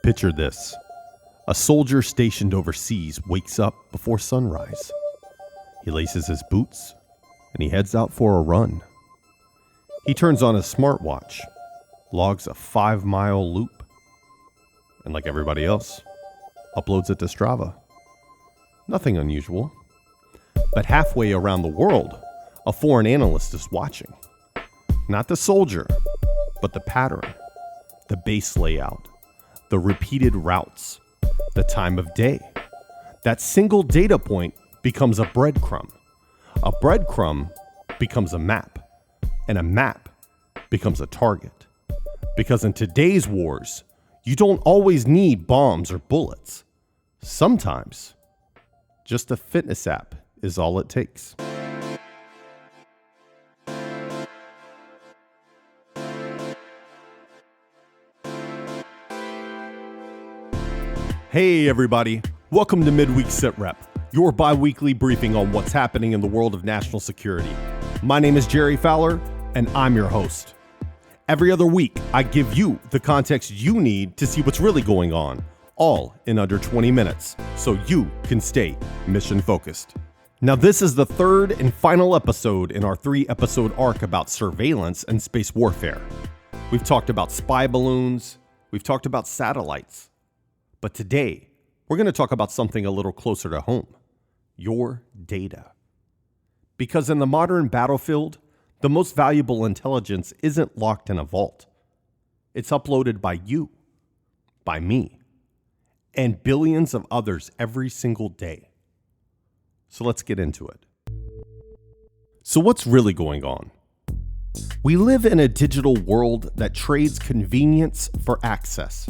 Picture this. A soldier stationed overseas wakes up before sunrise. He laces his boots and he heads out for a run. He turns on his smartwatch, logs a 5-mile loop, and like everybody else, uploads it to Strava. Nothing unusual. But halfway around the world, a foreign analyst is watching. Not the soldier, but the pattern, the base layout, the repeated routes, the time of day. That single data point becomes a breadcrumb. A breadcrumb becomes a map, and a map becomes a target. Because in today's wars, you don't always need bombs or bullets. Sometimes, just a fitness app is all it takes. Hey everybody, welcome to Midweek Sitrep, your bi-weekly briefing on what's happening in the world of national security. My name is Jerry Fowler, and I'm your host. Every other week, I give you the context you need to see what's really going on, all in under 20 minutes, so you can stay mission focused. Now, this is the third and final episode in our 3-episode arc about surveillance and space warfare. We've talked about spy balloons, we've talked about satellites. But today, we're going to talk about something a little closer to home, your data. Because in the modern battlefield, the most valuable intelligence isn't locked in a vault. It's uploaded by you, by me, and billions of others every single day. So let's get into it. So what's really going on? We live in a digital world that trades convenience for access.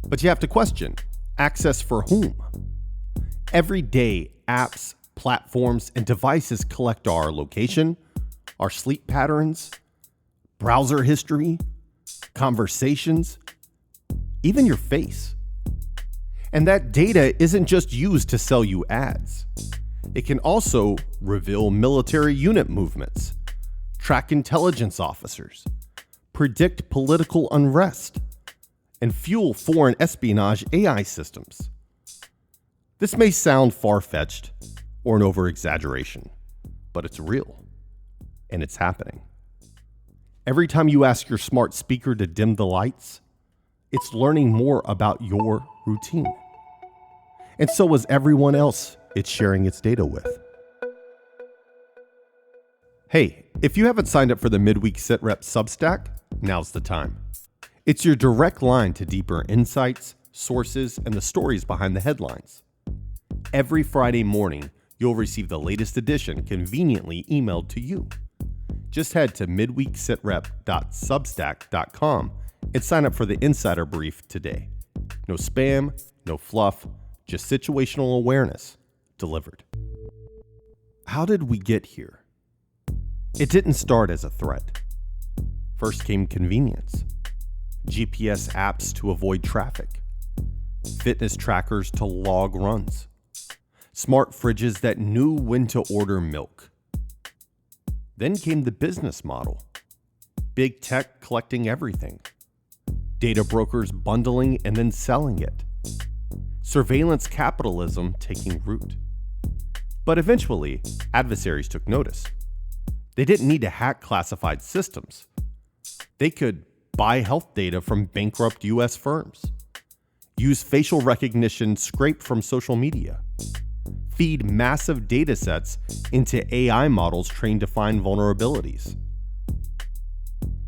But you have to question, access for whom? Every day, apps, platforms, and devices collect our location, our sleep patterns, browser history, conversations, even your face. And that data isn't just used to sell you ads. It can also reveal military unit movements, track intelligence officers, predict political unrest, and fuel foreign espionage AI systems. This may sound far-fetched or an over-exaggeration, but it's real, and it's happening. Every time you ask your smart speaker to dim the lights, it's learning more about your routine. And so is everyone else it's sharing its data with. Hey, if you haven't signed up for the Midweek Sitrep Substack, now's the time. It's your direct line to deeper insights, sources, and the stories behind the headlines. Every Friday morning, you'll receive the latest edition conveniently emailed to you. Just head to midweeksitrep.substack.com and sign up for the insider brief today. No spam, no fluff, just situational awareness delivered. How did we get here? It didn't start as a threat. First came convenience. GPS apps to avoid traffic, fitness trackers to log runs, smart fridges that knew when to order milk. Then came the business model, big tech collecting everything, data brokers bundling and then selling it, surveillance capitalism taking root. But eventually, adversaries took notice. They didn't need to hack classified systems. They could buy health data from bankrupt US firms, use facial recognition scraped from social media, feed massive data sets into AI models trained to find vulnerabilities.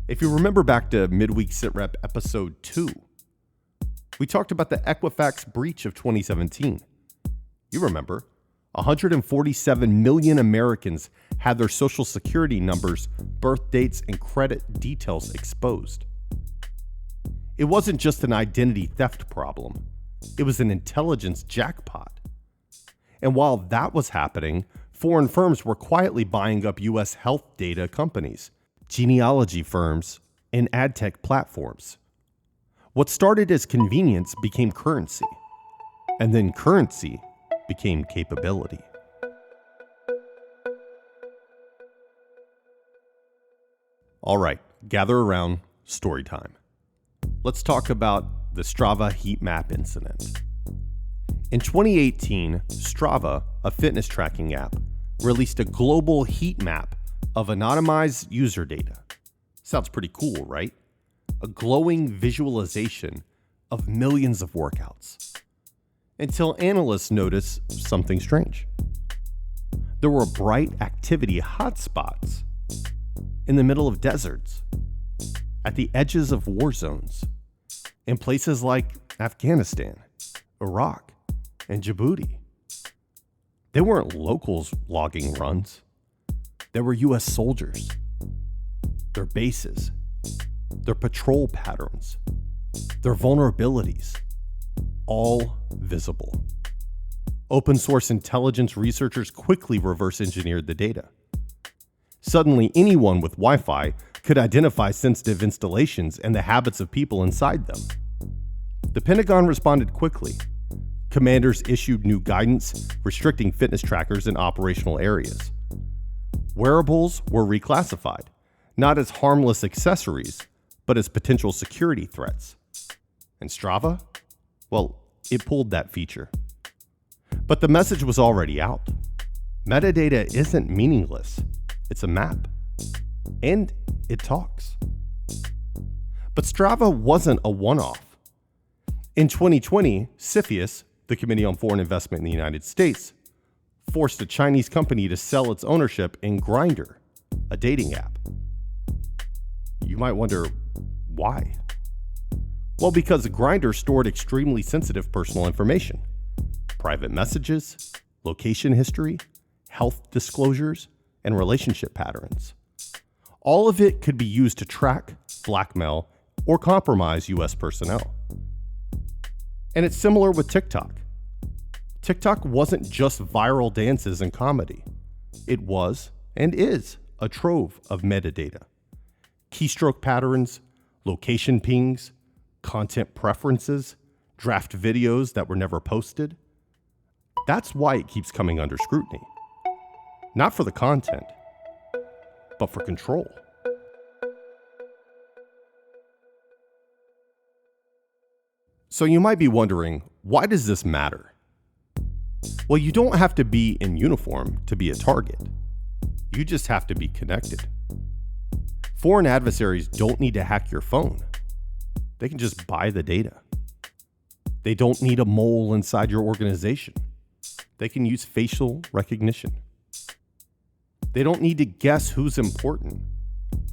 If you remember back to Midweek Sitrep episode 2, we talked about the Equifax breach of 2017. You remember, 147 million Americans had their social security numbers, birth dates, and credit details exposed. It wasn't just an identity theft problem. It was an intelligence jackpot. And while that was happening, foreign firms were quietly buying up US health data companies, genealogy firms, and ad tech platforms. What started as convenience became currency, and then currency became capability. All right, gather around, story time. let's talk about the Strava heatmap incident. In 2018, Strava, a fitness tracking app, released a global heat map of anonymized user data. Sounds pretty cool, right? A glowing visualization of millions of workouts. Until analysts noticed something strange. There were bright activity hotspots in the middle of deserts, at the edges of war zones, in places like Afghanistan, Iraq, and Djibouti. They weren't locals logging runs. They were U.S. soldiers, their bases, their patrol patterns, their vulnerabilities, all visible. Open source intelligence researchers quickly reverse engineered the data. Suddenly, anyone with Wi-Fi could identify sensitive installations and the habits of people inside them. The Pentagon responded quickly. Commanders issued new guidance restricting fitness trackers in operational areas. Wearables were reclassified, not as harmless accessories, but as potential security threats. And Strava? Well, it pulled that feature. But the message was already out. Metadata isn't meaningless. It's a map. And it talks. But Strava wasn't a one-off. In 2020, CFIUS, the Committee on Foreign Investment in the United States, forced a Chinese company to sell its ownership in Grindr, a dating app. You might wonder, why? Well, because Grindr stored extremely sensitive personal information. Private messages, location history, health disclosures, and relationship patterns. All of it could be used to track, blackmail, or compromise U.S. personnel. And it's similar with TikTok. TikTok wasn't just viral dances and comedy. It was, and is, a trove of metadata. Keystroke patterns, location pings, content preferences, draft videos that were never posted. That's why it keeps coming under scrutiny. Not for the content, but for control. So you might be wondering, why does this matter? Well, you don't have to be in uniform to be a target. You just have to be connected. Foreign adversaries don't need to hack your phone. They can just buy the data. They don't need a mole inside your organization. They can use facial recognition. They don't need to guess who's important.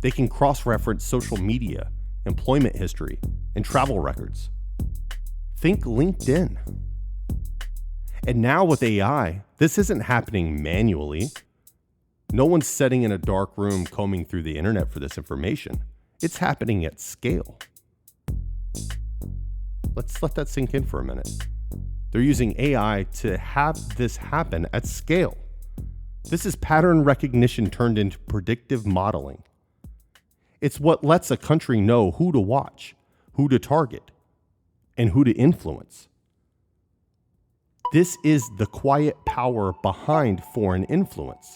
They can cross-reference social media, employment history, and travel records. Think LinkedIn. And now with AI, this isn't happening manually. No one's sitting in a dark room combing through the internet for this information. It's happening at scale. Let's let that sink in for a minute. They're using AI to have this happen at scale. This is pattern recognition turned into predictive modeling. It's what lets a country know who to watch, who to target, and who to influence. This is the quiet power behind foreign influence.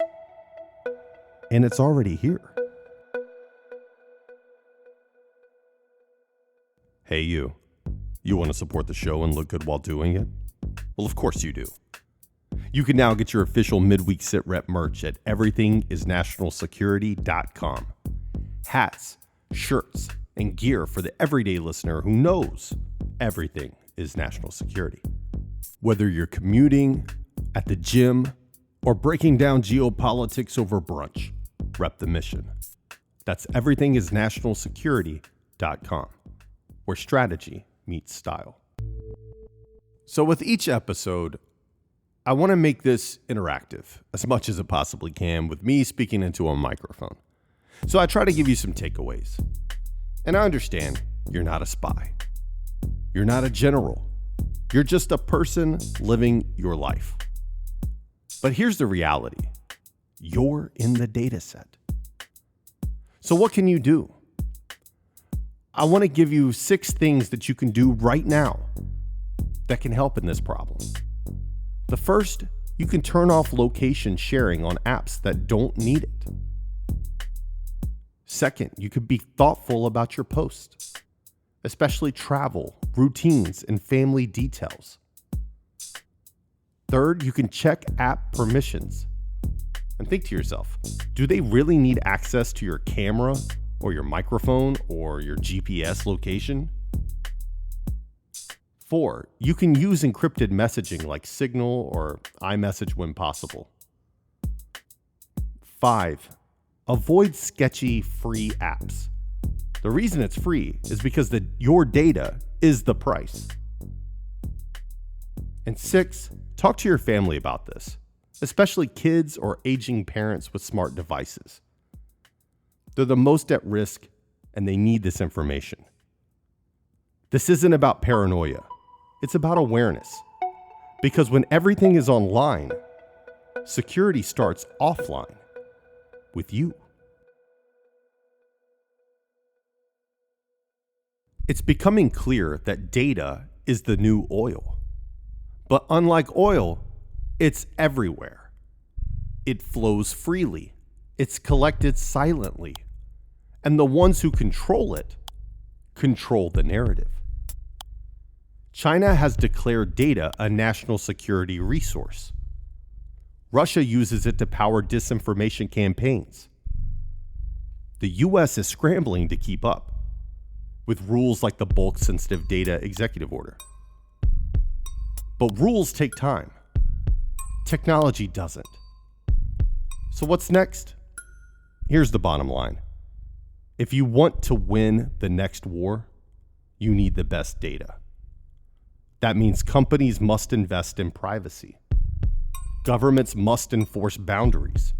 And it's already here. Hey, you. You want to support the show and look good while doing it? Well, of course you do. You can now get your official Midweek Sitrep merch at everythingisnationalsecurity.com. Hats, shirts, and gear for the everyday listener who knows everything is national security. Whether you're commuting, at the gym, or breaking down geopolitics over brunch, rep the mission. That's everythingisnationalsecurity.com, where strategy meets style. So with each episode, I want to make this interactive as much as it possibly can with me speaking into a microphone. So I try to give you some takeaways. And I understand you're not a spy. You're not a general. You're just a person living your life. But here's the reality. You're in the data set. So what can you do? I want to give you 6 things that you can do right now that can help in this problem. The first, you can turn off location sharing on apps that don't need it. Second, you could be thoughtful about your posts. especially travel, routines, and family details. Third, you can check app permissions and think to yourself, do they really need access to your camera or your microphone or your GPS location? 4, you can use encrypted messaging like Signal or iMessage when possible. 5, avoid sketchy free apps. The reason it's free is because your data is the price. And 6, talk to your family about this, especially kids or aging parents with smart devices. They're the most at risk and they need this information. This isn't about paranoia. It's about awareness. Because when everything is online, security starts offline with you. It's becoming clear that data is the new oil. But unlike oil, it's everywhere. It flows freely. It's collected silently. And the ones who control it control the narrative. China has declared data a national security resource. Russia uses it to power disinformation campaigns. The US is scrambling to keep up with rules like the Bulk Sensitive Data Executive Order. But rules take time. Technology doesn't. So what's next? Here's the bottom line. If you want to win the next war, you need the best data. That means companies must invest in privacy. Governments must enforce boundaries.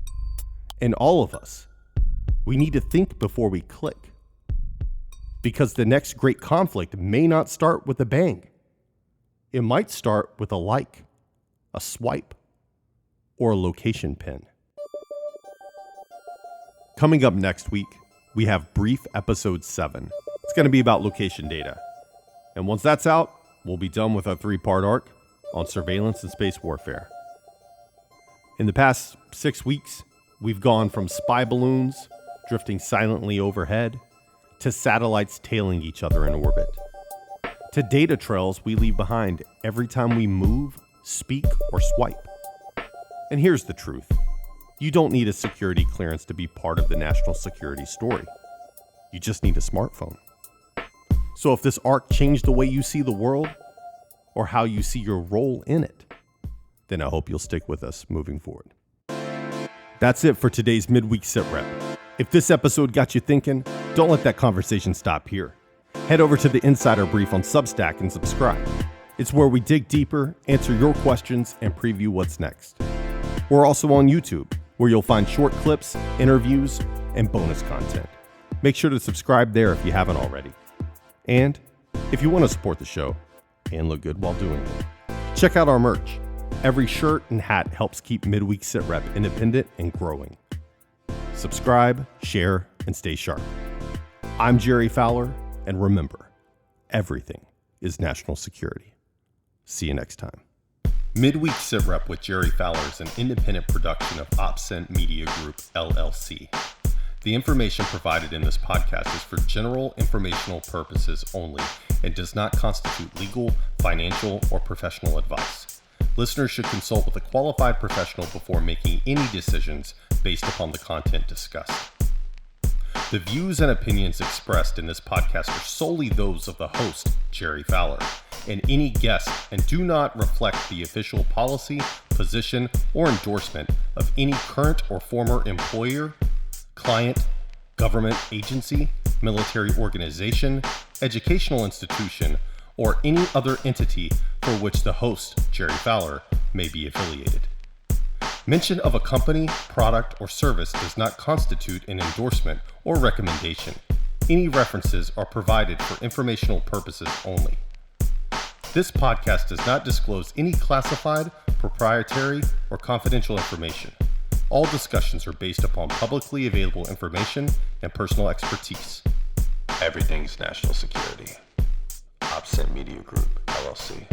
And all of us, we need to think before we click. Because the next great conflict may not start with a bang. It might start with a like, a swipe, or a location pin. Coming up next week, we have Brief Episode 7. It's going to be about location data. And once that's out, we'll be done with our 3-part arc on surveillance and space warfare. In the past 6 weeks, we've gone from spy balloons drifting silently overhead to satellites tailing each other in orbit, to data trails we leave behind every time we move, speak, or swipe. And here's the truth. You don't need a security clearance to be part of the national security story. You just need a smartphone. So if this arc changed the way you see the world, or how you see your role in it, then I hope you'll stick with us moving forward. That's it for today's Midweek Sitrep. If this episode got you thinking, don't let that conversation stop here. Head over to the Insider Brief on Substack and subscribe. It's where we dig deeper, answer your questions, and preview what's next. We're also on YouTube, where you'll find short clips, interviews, and bonus content. Make sure to subscribe there if you haven't already. And if you want to support the show and look good while doing it, check out our merch. Every shirt and hat helps keep Midweek Sitrep independent and growing. Subscribe, share, and stay sharp. I'm Jerry Fowler, and remember, everything is national security. See you next time. Midweek Sitrep with Jerry Fowler is an independent production of OPCEN Media Group, LLC. The information provided in this podcast is for general informational purposes only and does not constitute legal, financial, or professional advice. Listeners should consult with a qualified professional before making any decisions based upon the content discussed. The views and opinions expressed in this podcast are solely those of the host, Jerry Fowler, and any guest, and do not reflect the official policy, position, or endorsement of any current or former employer, client, government agency, military organization, educational institution, or any other entity for which the host, Jerry Fowler, may be affiliated. Mention of a company, product, or service does not constitute an endorsement or recommendation. Any references are provided for informational purposes only. This podcast does not disclose any classified, proprietary, or confidential information. All discussions are based upon publicly available information and personal expertise. Everything's national security. OPCEN Media Group, LLC.